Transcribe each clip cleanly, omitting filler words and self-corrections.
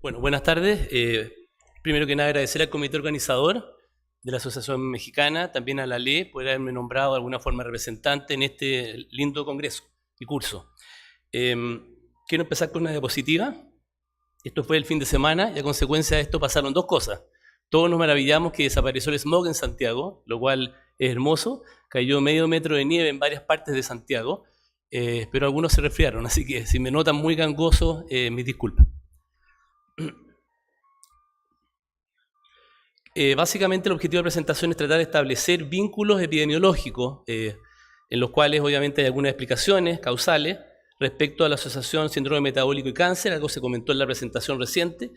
Bueno, buenas tardes. Primero que nada agradecer al comité organizador de la Asociación Mexicana, también a la ley por haberme nombrado de alguna forma representante en este lindo congreso y curso. Quiero empezar con una diapositiva. Esto fue el fin de semana y a consecuencia de esto pasaron dos cosas. Todos nos maravillamos que desapareció el smog en Santiago, lo cual es hermoso. Cayó medio metro de nieve en varias partes de Santiago, pero algunos se resfriaron, así que si me notan muy gangoso, mis disculpas. Básicamente el objetivo de la presentación es tratar de establecer vínculos epidemiológicos en los cuales obviamente hay algunas explicaciones causales respecto a la asociación síndrome metabólico y cáncer, algo se comentó en la presentación reciente,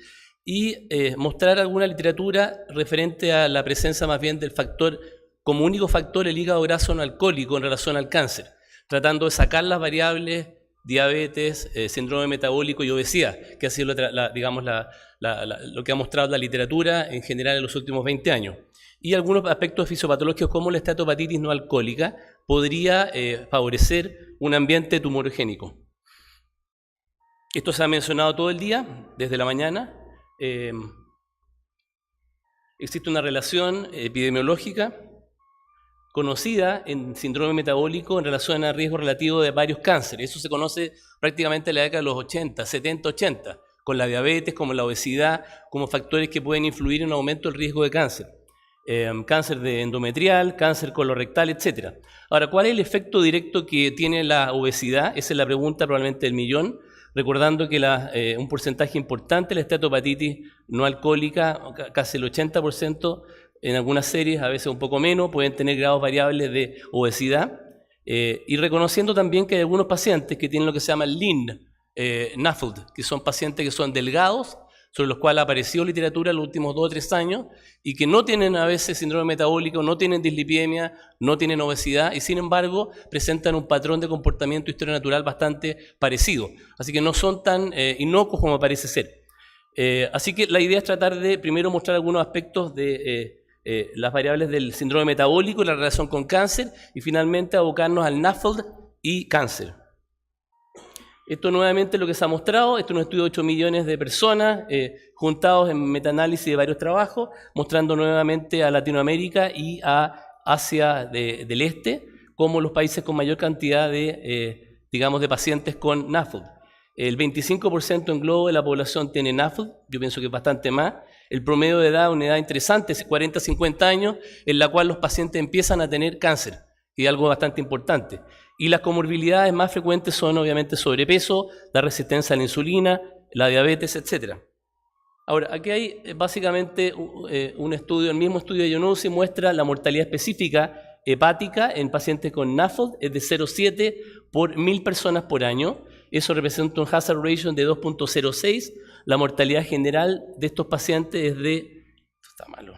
y mostrar alguna literatura referente a la presencia más bien del factor, como único factor, el hígado graso no alcohólico en relación al cáncer, tratando de sacar las variables diabetes, síndrome metabólico y obesidad, que ha sido lo que ha mostrado la literatura en general en los últimos 20 años. Y algunos aspectos fisiopatológicos como la esteatopatitis no alcohólica podría favorecer un ambiente tumorigénico. Esto se ha mencionado todo el día, desde la mañana. Existe una relación epidemiológica conocida en síndrome metabólico en relación a riesgo relativo de varios cánceres. Eso se conoce prácticamente en la década de los 80, 70, 80, con la diabetes, como la obesidad, como factores que pueden influir en un aumento del riesgo de cáncer. Cáncer de endometrial, cáncer colorectal, etc. Ahora, ¿cuál es el efecto directo que tiene la obesidad? Esa es la pregunta probablemente del millón, recordando que un porcentaje importante de la esteatopatitis no alcohólica, casi el 80%, en algunas series, a veces un poco menos, pueden tener grados variables de obesidad, y reconociendo también que hay algunos pacientes que tienen lo que se llama lean NAFLD, que son pacientes que son delgados, sobre los cuales ha aparecido literatura en los últimos 2 o 3 años, y que no tienen a veces síndrome metabólico, no tienen dislipidemia, no tienen obesidad, y sin embargo presentan un patrón de comportamiento historia natural bastante parecido. Así que no son tan inocuos como parece ser. Así que la idea es tratar de primero mostrar algunos aspectos de las variables del síndrome metabólico y la relación con cáncer, y finalmente abocarnos al NAFLD y cáncer. Esto nuevamente es lo que se ha mostrado. Esto es un estudio de 8 millones de personas juntados en metaanálisis de varios trabajos, mostrando nuevamente a Latinoamérica y a Asia del Este como los países con mayor cantidad de pacientes con NAFLD. El 25% en globo de la población tiene NAFLD, yo pienso que es bastante más. El promedio de edad, una edad interesante, es 40-50 años, en la cual los pacientes empiezan a tener cáncer, y algo bastante importante. Y las comorbilidades más frecuentes son obviamente sobrepeso, la resistencia a la insulina, la diabetes, etc. Ahora, aquí hay básicamente un estudio, el mismo estudio de Ioannouzi muestra la mortalidad específica hepática en pacientes con NAFLD, es de 0,7 por 1000 personas por año. Eso representa un hazard ratio de 2.06. La mortalidad general de estos pacientes es de... Está malo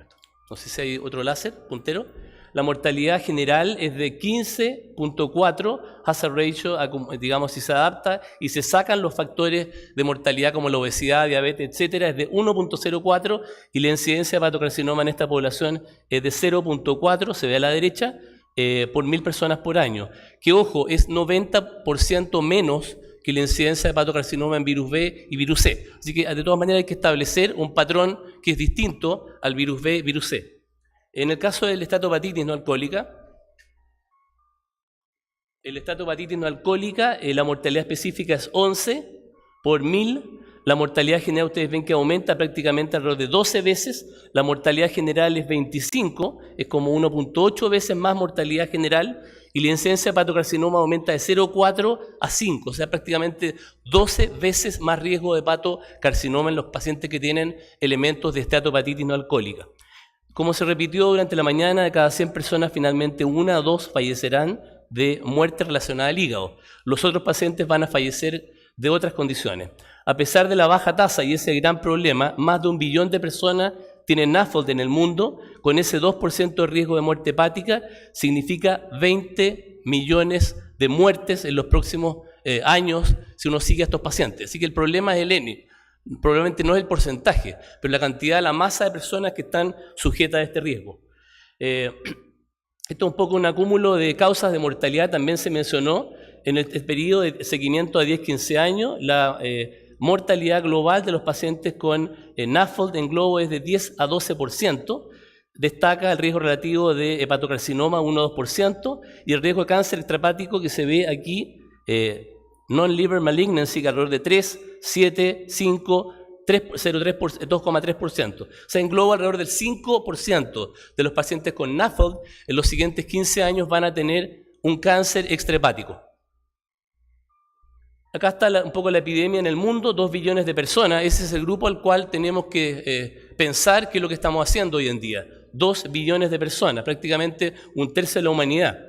esto. No sé si hay otro láser, puntero. La mortalidad general es de 15.4, hazard ratio, digamos, si se adapta y se sacan los factores de mortalidad como la obesidad, diabetes, etcétera, es de 1.04, y la incidencia de hepatocarcinoma en esta población es de 0.4, se ve a la derecha, por 1000 personas por año. Que, ojo, es 90% menos que la incidencia de hepatocarcinoma en virus B y virus C. Así que, de todas maneras, hay que establecer un patrón que es distinto al virus B y virus C. En el caso de la esteatopatitis no alcohólica, la mortalidad específica es 11 por 1000. La mortalidad general, ustedes ven que aumenta prácticamente alrededor de 12 veces. La mortalidad general es 25, es como 1.8 veces más mortalidad general. Y la incidencia de hepatocarcinoma aumenta de 0,4 a 5, o sea, prácticamente 12 veces más riesgo de hepatocarcinoma en los pacientes que tienen elementos de esteatopatitis no alcohólica. Como se repitió durante la mañana, de cada 100 personas, finalmente 1 o 2 fallecerán de muerte relacionada al hígado. Los otros pacientes van a fallecer de otras condiciones. A pesar de la baja tasa y ese gran problema, más de 1 billón de personas tienen NAFLD en el mundo. Con ese 2% de riesgo de muerte hepática, significa 20 millones de muertes en los próximos años si uno sigue a estos pacientes. Así que el problema es el N. Probablemente no es el porcentaje, pero la cantidad, la masa de personas que están sujetas a este riesgo. Esto es un poco un acúmulo de causas de mortalidad, también se mencionó. en el periodo de seguimiento a 10-15 años, la mortalidad global de los pacientes con NAFLD en globo es de 10 a 12%. Destaca el riesgo relativo de hepatocarcinoma 1-2% y el riesgo de cáncer extrahepático que se ve aquí, non-liver malignancy, alrededor de 3, 7, 5, 2,3%. O sea, engloba alrededor del 5% de los pacientes con NAFLD en los siguientes 15 años van a tener un cáncer extrahepático. Acá está un poco la epidemia en el mundo, 2 billones de personas. Ese es el grupo al cual tenemos que pensar qué es lo que estamos haciendo hoy en día. 2 billones de personas, prácticamente un tercio de la humanidad.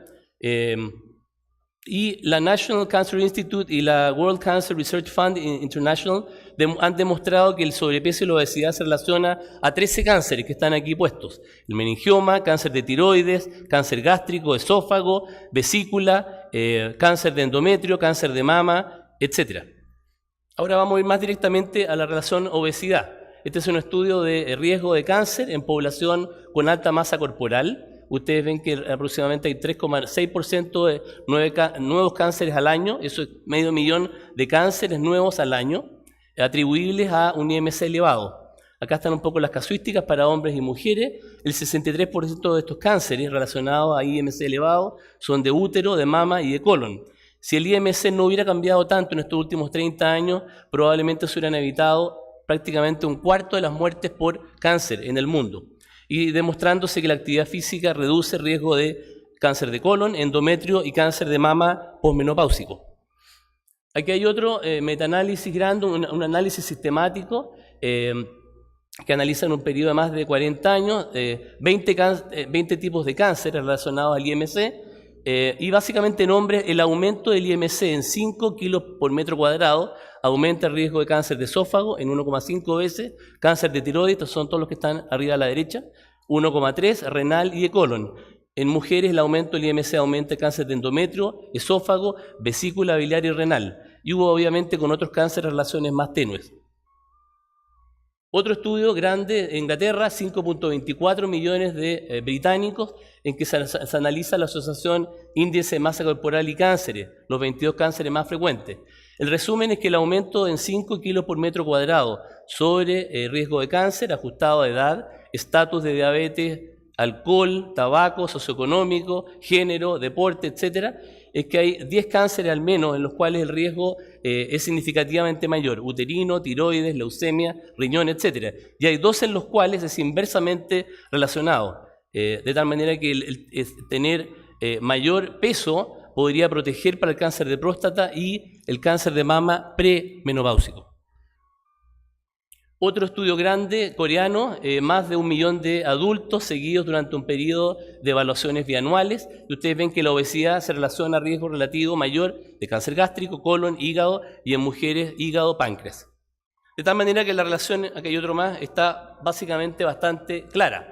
Y la National Cancer Institute y la World Cancer Research Fund International han demostrado que el sobrepeso y la obesidad se relaciona a 13 cánceres que están aquí puestos. El meningioma, cáncer de tiroides, cáncer gástrico, esófago, vesícula, cáncer de endometrio, cáncer de mama, etc. Ahora vamos a ir más directamente a la relación obesidad. Este es un estudio de riesgo de cáncer en población con alta masa corporal. Ustedes ven que aproximadamente hay 3,6% de nuevos cánceres al año, eso es 500.000 de cánceres nuevos al año, atribuibles a un IMC elevado. Acá están un poco las casuísticas para hombres y mujeres. El 63% de estos cánceres relacionados a IMC elevado son de útero, de mama y de colon. Si el IMC no hubiera cambiado tanto en estos últimos 30 años, probablemente se hubieran evitado prácticamente un cuarto de las muertes por cáncer en el mundo. Y demostrándose que la actividad física reduce el riesgo de cáncer de colon, endometrio y cáncer de mama posmenopáusico. Aquí hay otro metaanálisis grande, un análisis sistemático que analiza en un periodo de más de 40 años 20 tipos de cáncer relacionados al IMC y básicamente en hombres el aumento del IMC en 5 kilos por metro cuadrado aumenta el riesgo de cáncer de esófago en 1,5 veces, cáncer de tiroides, estos son todos los que están arriba a la derecha, 1,3, renal y de colon. En mujeres el aumento del IMC aumenta el cáncer de endometrio, esófago, vesícula biliar y renal. Y hubo obviamente con otros cánceres relaciones más tenues. Otro estudio grande en Inglaterra, 5,24 millones de británicos, en que se analiza la asociación índice de masa corporal y cánceres, los 22 cánceres más frecuentes. El resumen es que el aumento en 5 kilos por metro cuadrado sobre riesgo de cáncer, ajustado a edad, estatus de diabetes, alcohol, tabaco, socioeconómico, género, deporte, etc., es que hay 10 cánceres al menos en los cuales el riesgo es significativamente mayor, uterino, tiroides, leucemia, riñón, etc. Y hay 2 en los cuales es inversamente relacionado, de tal manera que tener mayor peso podría proteger para el cáncer de próstata y el cáncer de mama premenopáusico. Otro estudio grande, coreano, más de 1 millón de adultos seguidos durante un periodo de evaluaciones bianuales. Y ustedes ven que la obesidad se relaciona a riesgo relativo mayor de cáncer gástrico, colon, hígado y en mujeres hígado, páncreas. De tal manera que la relación, aquí hay otro más, está básicamente bastante clara.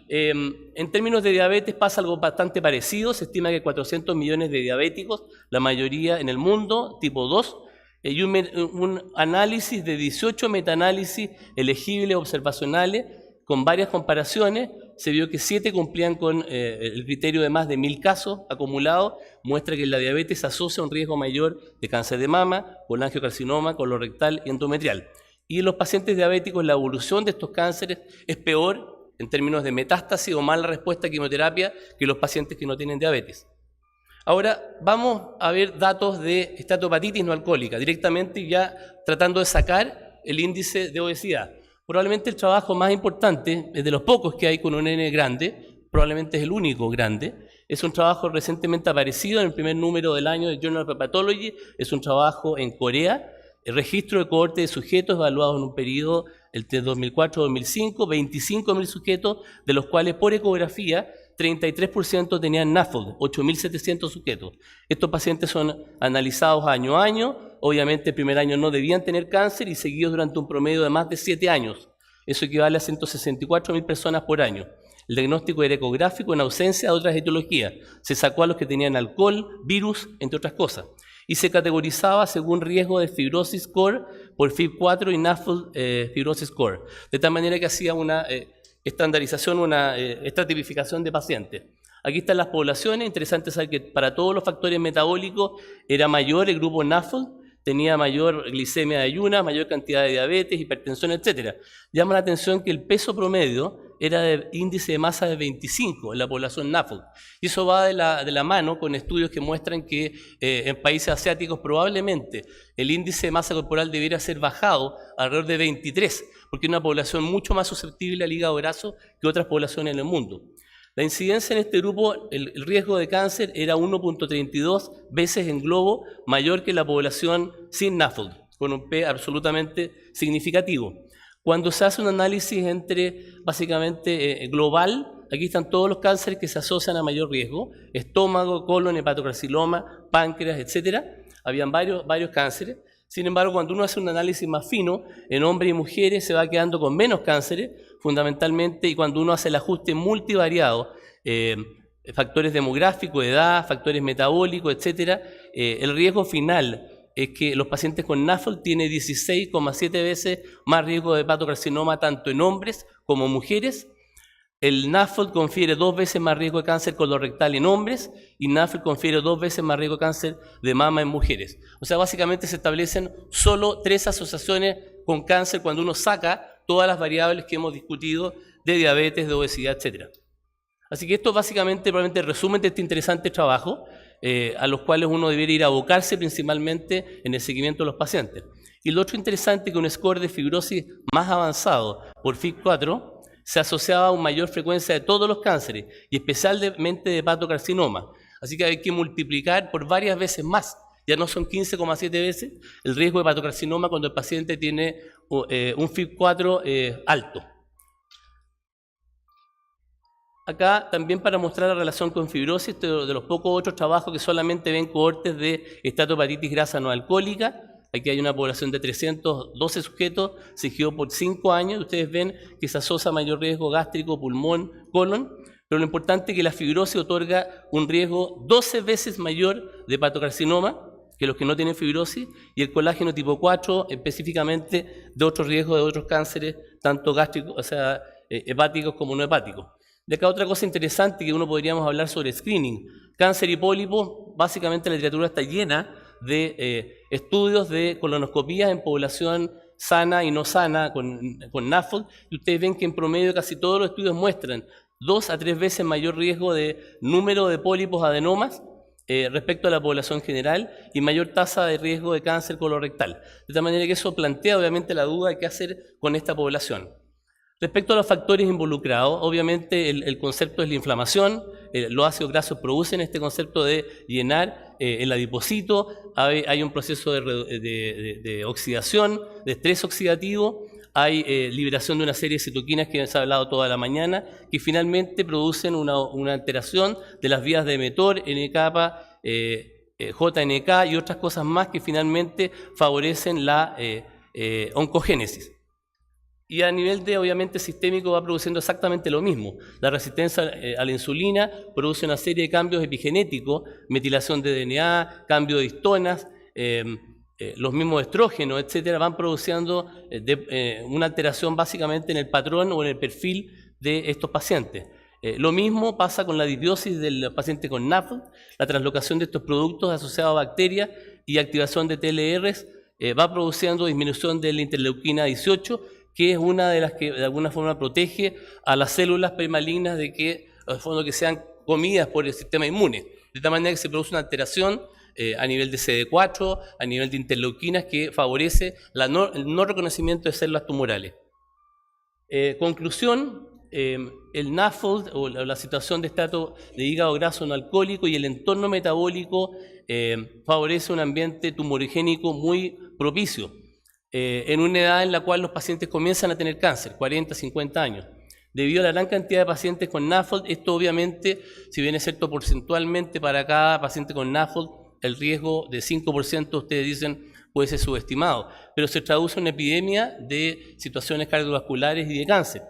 En términos de diabetes pasa algo bastante parecido. Se estima que hay 400 millones de diabéticos, la mayoría en el mundo, tipo 2. Y un análisis de 18 metaanálisis elegibles observacionales con varias comparaciones, se vio que 7 cumplían con el criterio de más de 1000 casos acumulados, muestra que la diabetes se asocia a un riesgo mayor de cáncer de mama, colangiocarcinoma, colorectal y endometrial. Y en los pacientes diabéticos la evolución de estos cánceres es peor en términos de metástasis o mala respuesta a quimioterapia que los pacientes que no tienen diabetes. Ahora vamos a ver datos de esteatohepatitis no alcohólica, directamente ya tratando de sacar el índice de obesidad. Probablemente el trabajo más importante, de los pocos que hay con un N grande, probablemente es el único grande, es un trabajo recientemente aparecido en el primer número del año de Journal of Hepatology, es un trabajo en Corea, el registro de cohorte de sujetos evaluados en un periodo entre 2004-2005, 25.000 sujetos, de los cuales por ecografía 33% tenían NAFLD, 8.700 sujetos. Estos pacientes son analizados año a año, obviamente el primer año no debían tener cáncer y seguidos durante un promedio de más de 7 años. Eso equivale a 164.000 personas por año. El diagnóstico era ecográfico en ausencia de otras etiologías. Se sacó a los que tenían alcohol, virus, entre otras cosas. Y se categorizaba según riesgo de fibrosis score por FIB4 y NAFLD fibrosis score. De tal manera que hacía una estandarización, una estratificación de pacientes. Aquí están las poblaciones. Interesante saber que para todos los factores metabólicos era mayor el grupo NAFLD, tenía mayor glicemia de ayunas, mayor cantidad de diabetes, hipertensión, etc. Llama la atención que el peso promedio era de índice de masa de 25 en la población NAFLD. Y eso va de la mano con estudios que muestran que en países asiáticos probablemente el índice de masa corporal debiera ser bajado alrededor de 23, porque es una población mucho más susceptible al hígado graso que otras poblaciones en el mundo. La incidencia en este grupo, el riesgo de cáncer era 1.32 veces en globo mayor que la población sin NAFLD, con un P absolutamente significativo. Cuando se hace un análisis básicamente global, aquí están todos los cánceres que se asocian a mayor riesgo: estómago, colon, hepatocarcinoma, páncreas, etc. Habían varios cánceres. Sin embargo, cuando uno hace un análisis más fino, en hombres y mujeres se va quedando con menos cánceres, fundamentalmente, y cuando uno hace el ajuste multivariado, factores demográficos, edad, factores metabólicos, etc., el riesgo final es que los pacientes con NAFLD tienen 16,7 veces más riesgo de hepatocarcinoma tanto en hombres como mujeres. El NAFLD confiere 2 veces más riesgo de cáncer colorectal en hombres y NAFLD confiere 2 veces más riesgo de cáncer de mama en mujeres. O sea, básicamente se establecen solo 3 asociaciones con cáncer cuando uno saca todas las variables que hemos discutido de diabetes, de obesidad, etc. Así que esto básicamente probablemente resumen de este interesante trabajo a los cuales uno debería ir a abocarse principalmente en el seguimiento de los pacientes. Y lo otro interesante es que un score de fibrosis más avanzado por FIB4 se asociaba a una mayor frecuencia de todos los cánceres y especialmente de hepatocarcinoma. Así que hay que multiplicar por varias veces más. Ya no son 15,7 veces el riesgo de hepatocarcinoma cuando el paciente tiene un FIB4 alto. Acá también para mostrar la relación con fibrosis, de los pocos otros trabajos que solamente ven cohortes de esteatohepatitis grasa no alcohólica. Aquí hay una población de 312 sujetos, seguido por 5 años. Ustedes ven que se asocia mayor riesgo gástrico, pulmón, colon, pero lo importante es que la fibrosis otorga un riesgo 12 veces mayor de hepatocarcinoma que los que no tienen fibrosis, y el colágeno tipo 4 específicamente de otros riesgos de otros cánceres, tanto gástricos, o sea, hepáticos como no hepáticos. De acá otra cosa interesante que uno podríamos hablar sobre screening. Cáncer y pólipo, básicamente la literatura está llena de estudios de colonoscopías en población sana y no sana con NAFLD, y ustedes ven que en promedio casi todos los estudios muestran 2 a 3 veces mayor riesgo de número de pólipos adenomas respecto a la población general y mayor tasa de riesgo de cáncer colorectal. De tal manera que eso plantea obviamente la duda de qué hacer con esta población. Respecto a los factores involucrados, obviamente el concepto es la inflamación. Los ácidos grasos producen este concepto de llenar el adipocito, hay un proceso de oxidación, de estrés oxidativo, hay liberación de una serie de citoquinas que se ha hablado toda la mañana, que finalmente producen una alteración de las vías de mTOR, NK, JNK y otras cosas más que finalmente favorecen la oncogénesis. Y a nivel obviamente, sistémico va produciendo exactamente lo mismo. La resistencia a la insulina produce una serie de cambios epigenéticos, metilación de DNA, cambio de histonas, los mismos estrógenos, etcétera, van produciendo una alteración básicamente en el patrón o en el perfil de estos pacientes. Lo mismo pasa con la disbiosis del paciente con NAFLD, la translocación de estos productos asociados a bacterias y activación de TLRs va produciendo disminución de la interleuquina 18, que es una de las que de alguna forma protege a las células premalignas de que, al fondo, que sean comidas por el sistema inmune. De tal manera que se produce una alteración a nivel de CD4, a nivel de interleuquinas, que favorece el no reconocimiento de células tumorales. Conclusión, el NAFLD o la situación de estatus de hígado graso no alcohólico y el entorno metabólico favorece un ambiente tumorigénico muy propicio. En una edad en la cual los pacientes comienzan a tener cáncer, 40, 50 años. Debido a la gran cantidad de pacientes con NAFLD, esto obviamente, si bien es cierto porcentualmente para cada paciente con NAFLD, el riesgo de 5%, ustedes dicen, puede ser subestimado, pero se traduce en una epidemia de situaciones cardiovasculares y de cáncer.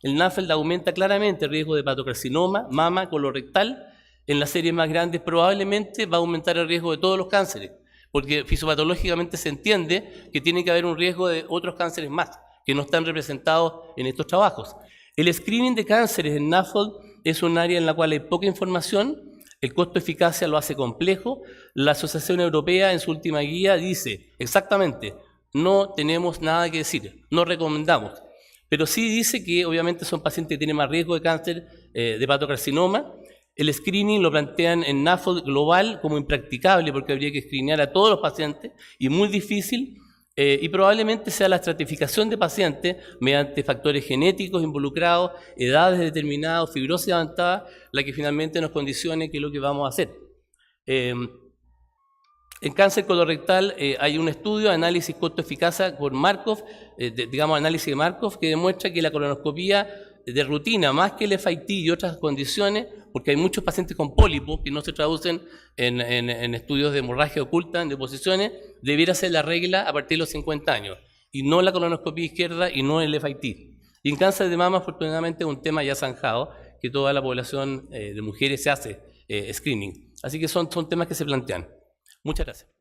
El NAFLD aumenta claramente el riesgo de hepatocarcinoma, mama, colorectal. En las series más grandes probablemente va a aumentar el riesgo de todos los cánceres, porque fisiopatológicamente se entiende que tiene que haber un riesgo de otros cánceres más, que no están representados en estos trabajos. El screening de cánceres en NAFLD es un área en la cual hay poca información, el costo-eficacia lo hace complejo. La Asociación Europea en su última guía dice exactamente, no tenemos nada que decir, no recomendamos. Pero sí dice que obviamente son pacientes que tienen más riesgo de cáncer de hepatocarcinoma. El screening lo plantean en NAFLD global como impracticable porque habría que screenear a todos los pacientes y muy difícil. Y probablemente sea la estratificación de pacientes mediante factores genéticos involucrados, edades determinadas, fibrosis avanzada, la que finalmente nos condicione qué es lo que vamos a hacer. En cáncer colorectal hay un estudio, análisis costo-eficacia por Markov, análisis de Markov, que demuestra que la colonoscopía de rutina, más que el FIT y otras condiciones, porque hay muchos pacientes con pólipos que no se traducen en estudios de hemorragia oculta, en deposiciones, debiera ser la regla a partir de los 50 años, y no la colonoscopía izquierda y no el FIT. Y en cáncer de mama, afortunadamente, es un tema ya zanjado, que toda la población de mujeres se hace screening. Así que son temas que se plantean. Muchas gracias.